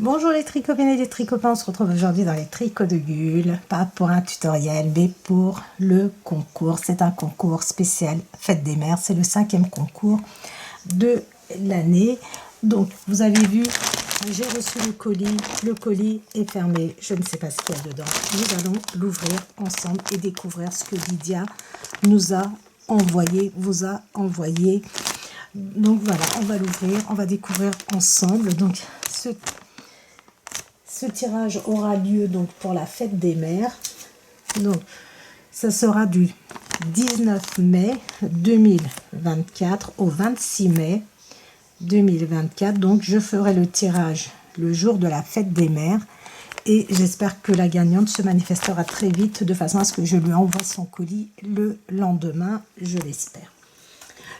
Bonjour les tricopines et les tricopains, on se retrouve aujourd'hui dans les tricots de Gul, pas pour un tutoriel mais pour le concours. C'est un concours spécial Fête des Mères, c'est le 5e concours de l'année. Donc vous avez vu, j'ai reçu le colis est fermé, je ne sais pas ce qu'il y a dedans. Nous allons l'ouvrir ensemble et découvrir ce que Lydia nous a envoyé, vous a envoyé. Donc voilà, on va l'ouvrir, on va découvrir ensemble. Donc ce tirage aura lieu donc pour la Fête des Mères. Donc ça sera du 19 mai 2024 au 26 mai 2024. Donc je ferai le tirage le jour de la Fête des Mères et j'espère que la gagnante se manifestera très vite de façon à ce que je lui envoie son colis le lendemain, je l'espère.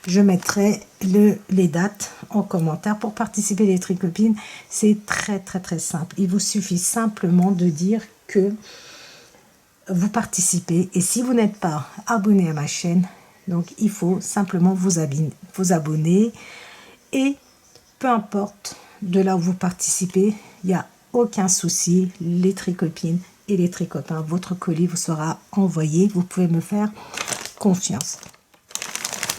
Je mettrai les dates en commentaire pour participer les tricopines. C'est très simple. Il vous suffit simplement de dire que vous participez. Et si vous n'êtes pas abonné à ma chaîne, donc il faut simplement vous abonner. Et peu importe de là où vous participez, il n'y a aucun souci. Les tricopines et les tricopains, votre colis vous sera envoyé. Vous pouvez me faire confiance.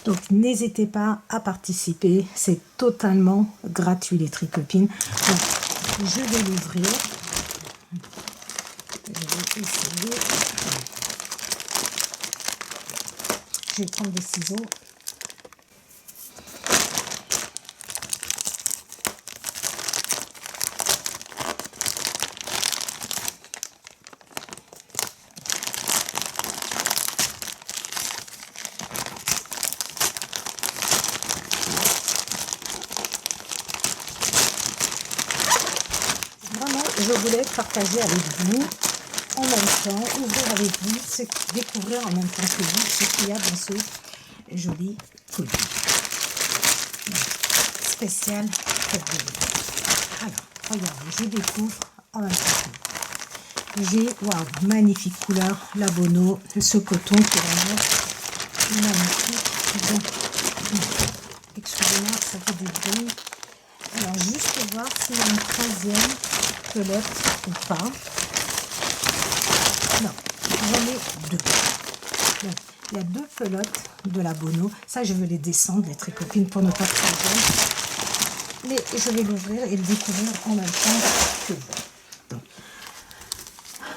Donc, n'hésitez pas à participer. C'est totalement gratuit, les tricopines. Donc, je vais l'ouvrir. Je vais essayer. Je vais prendre des ciseaux. Je voulais partager avec vous en même temps, ouvrir avec vous, découvrir en même temps que vous ce qu'il y a dans ce joli colis. Spécial Fête des Mères. Alors, regardez, je découvre en même temps que vous. J'ai, waouh, magnifique couleur, la Bono, ce coton qui est vraiment magnifique. Donc, excusez-moi, ça fait du bruit. Alors, juste voir s'il y a une 13e pelote ou pas. Non, j'en ai deux. Donc, il y a deux pelotes de la Bono. Ça, je vais les descendre, les tricopines, pour ne pas trop. Mais je vais l'ouvrir et le découvrir en même temps que vous. Donc,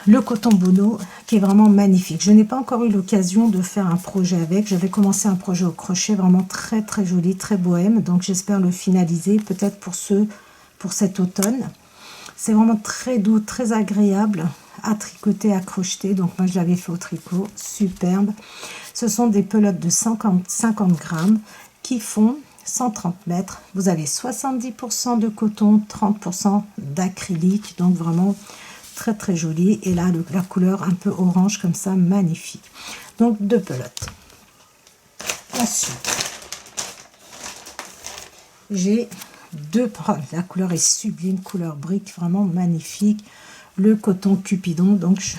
le coton Bono qui est vraiment magnifique. Je n'ai pas encore eu l'occasion de faire un projet avec. Je vais commencer un projet au crochet vraiment très joli, très bohème. Donc, j'espère le finaliser peut-être pour cet automne. C'est vraiment très doux, très agréable à tricoter, à crocheter. Donc moi, je l'avais fait au tricot. Superbe. Ce sont des pelotes de 50 grammes qui font 130 mètres. Vous avez 70% de coton, 30% d'acrylique. Donc vraiment très joli. Et là, la couleur un peu orange comme ça, magnifique. Donc deux pelotes. Ensuite, j'ai la couleur est sublime, couleur brique, vraiment magnifique. Le coton Cupidon, donc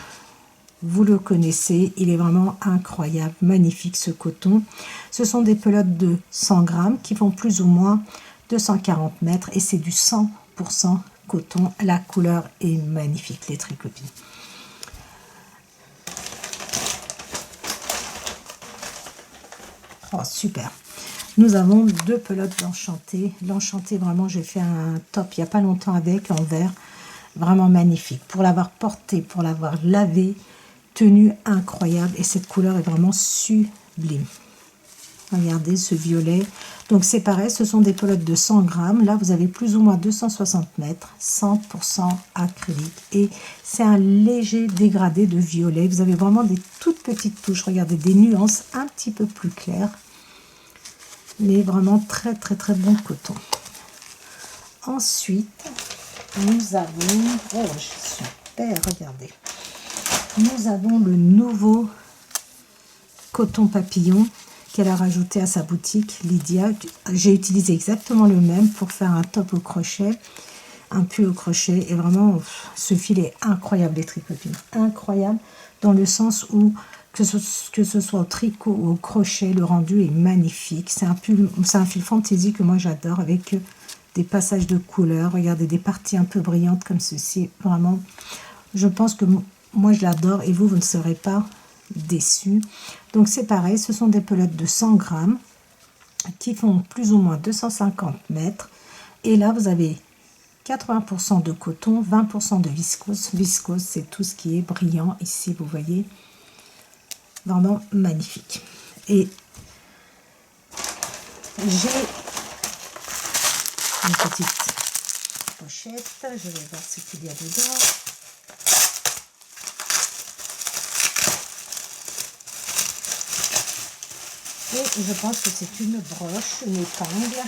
vous le connaissez, il est vraiment incroyable, magnifique ce coton. Ce sont des pelotes de 100 grammes qui font plus ou moins 240 mètres et c'est du 100% coton. La couleur est magnifique, les tricopines. Oh, super. Nous avons deux pelotes l'Enchanté. L'Enchanté, vraiment, j'ai fait un top il n'y a pas longtemps avec, en vert. Vraiment magnifique. Pour l'avoir porté, pour l'avoir lavé, tenue incroyable. Et cette couleur est vraiment sublime. Regardez ce violet. Donc, c'est pareil, ce sont des pelotes de 100 grammes. Là, vous avez plus ou moins 260 mètres, 100% acrylique. Et c'est un léger dégradé de violet. Vous avez vraiment des toutes petites touches. Regardez, des nuances un petit peu plus claires. Mais vraiment très bon coton. Ensuite, nous avons, oh super, regardez, nous avons le nouveau coton papillon qu'elle a rajouté à sa boutique, Lydia. J'ai utilisé exactement le même pour faire un top au crochet, un pull au crochet, et vraiment ce fil est incroyable, les tricopines, incroyable dans le sens où que ce soit au tricot ou au crochet, le rendu est magnifique. C'est un fil fantaisie que moi j'adore avec des passages de couleurs. Regardez, des parties un peu brillantes comme ceci. Vraiment, je pense que moi, je l'adore et vous ne serez pas déçus. Donc, c'est pareil, ce sont des pelotes de 100 grammes qui font plus ou moins 250 mètres. Et là, vous avez 80% de coton, 20% de viscose. Viscose, c'est tout ce qui est brillant. Ici, vous voyez, vraiment magnifique. Et j'ai une petite pochette. Je vais voir ce qu'il y a dedans. Et je pense que c'est une broche, une épingle.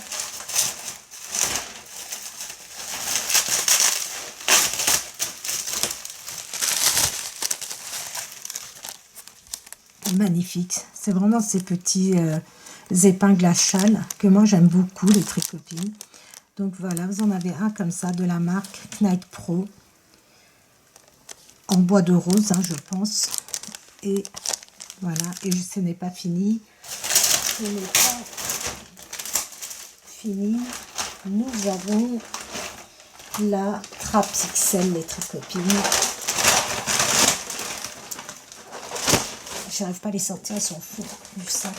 Magnifique. C'est vraiment ces petits épingles à châle que moi j'aime beaucoup, les Tricopines. Donc voilà, vous en avez un comme ça de la marque Knight Pro en bois de rose, hein, je pense. Et voilà, et ce n'est pas fini. Ce n'est pas fini. Nous avons la Trapixel, les Tricopines. J'arrive pas à les sortir, elles sont fous du sac.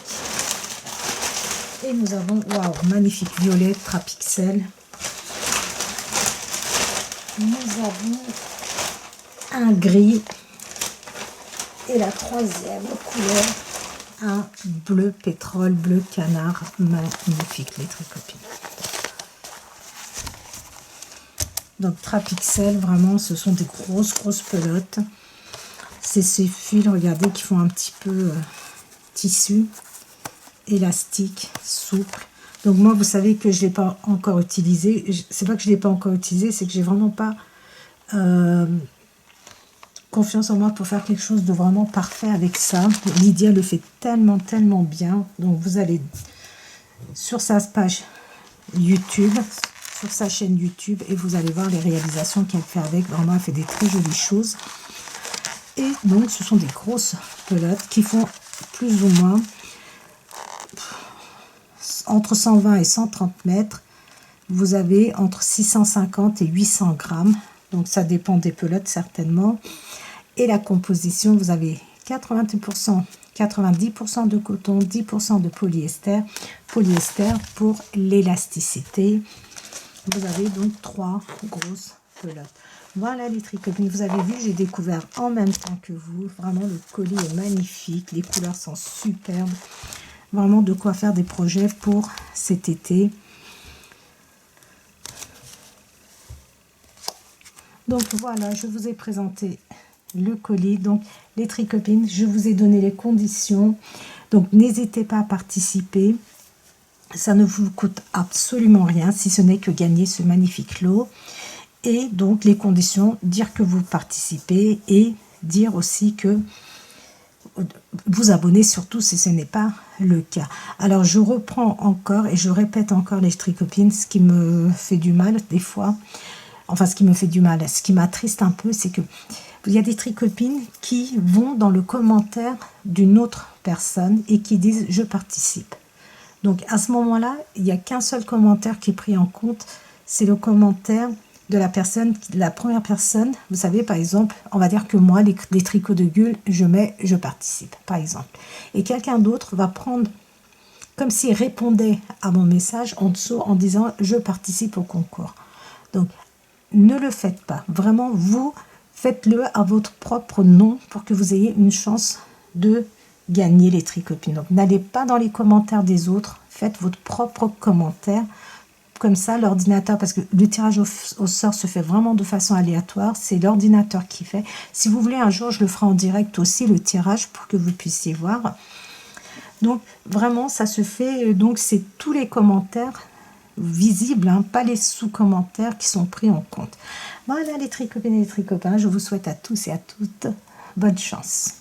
Et nous avons, waouh, magnifique violet Trapixel. Nous avons un gris. Et la troisième couleur, un bleu pétrole, bleu canard. Magnifique, les Tricopines. Donc Trapixel, vraiment, ce sont des grosses pelotes. C'est ces fils, regardez, qui font un petit peu tissu, élastique, souple. Donc moi, vous savez que je ne l'ai pas encore utilisé. C'est pas que je ne l'ai pas encore utilisé, c'est que j'ai vraiment pas confiance en moi pour faire quelque chose de vraiment parfait avec ça. Lydia le fait tellement bien. Donc vous allez sur sa page YouTube, sur sa chaîne YouTube, et vous allez voir les réalisations qu'elle fait avec. Vraiment, elle fait des très jolies choses. Et donc, ce sont des grosses pelotes qui font plus ou moins entre 120 et 130 mètres. Vous avez entre 650 et 800 grammes. Donc, ça dépend des pelotes certainement. Et la composition, vous avez 90% de coton, 10% de polyester. Polyester pour l'élasticité. Vous avez donc 3 grosses pelotes. Voilà les Tricopines, vous avez vu, j'ai découvert en même temps que vous. Vraiment, le colis est magnifique, les couleurs sont superbes. Vraiment de quoi faire des projets pour cet été. Donc voilà, je vous ai présenté le colis. Donc les Tricopines, je vous ai donné les conditions. Donc n'hésitez pas à participer. Ça ne vous coûte absolument rien, si ce n'est que gagner ce magnifique lot. Et donc les conditions, dire que vous participez et dire aussi que vous abonnez, surtout si ce n'est pas le cas. Alors je reprends encore et je répète encore les Tricopines, ce qui me fait du mal des fois. Enfin, ce qui me fait du mal, ce qui m'attriste un peu, c'est que il y a des Tricopines qui vont dans le commentaire d'une autre personne et qui disent « je participe ». Donc à ce moment-là, il n'y a qu'un seul commentaire qui est pris en compte, c'est le commentaire de la personne, la première personne. Vous savez, par exemple, on va dire que moi, les tricots de Gull, je mets « je participe », par exemple. Et quelqu'un d'autre va prendre, comme s'il répondait à mon message en dessous en disant « je participe au concours ». Donc, ne le faites pas. Vraiment, vous, faites-le à votre propre nom pour que vous ayez une chance de gagner les Tricopines. Donc, n'allez pas dans les commentaires des autres. Faites votre propre commentaire. Comme ça, l'ordinateur, parce que le tirage au sort se fait vraiment de façon aléatoire, c'est l'ordinateur qui fait. Si vous voulez, un jour, je le ferai en direct aussi, le tirage, pour que vous puissiez voir. Donc, vraiment, ça se fait, donc c'est tous les commentaires visibles, hein, pas les sous-commentaires qui sont pris en compte. Voilà les Tricopines et les Tricopains, je vous souhaite à tous et à toutes bonne chance.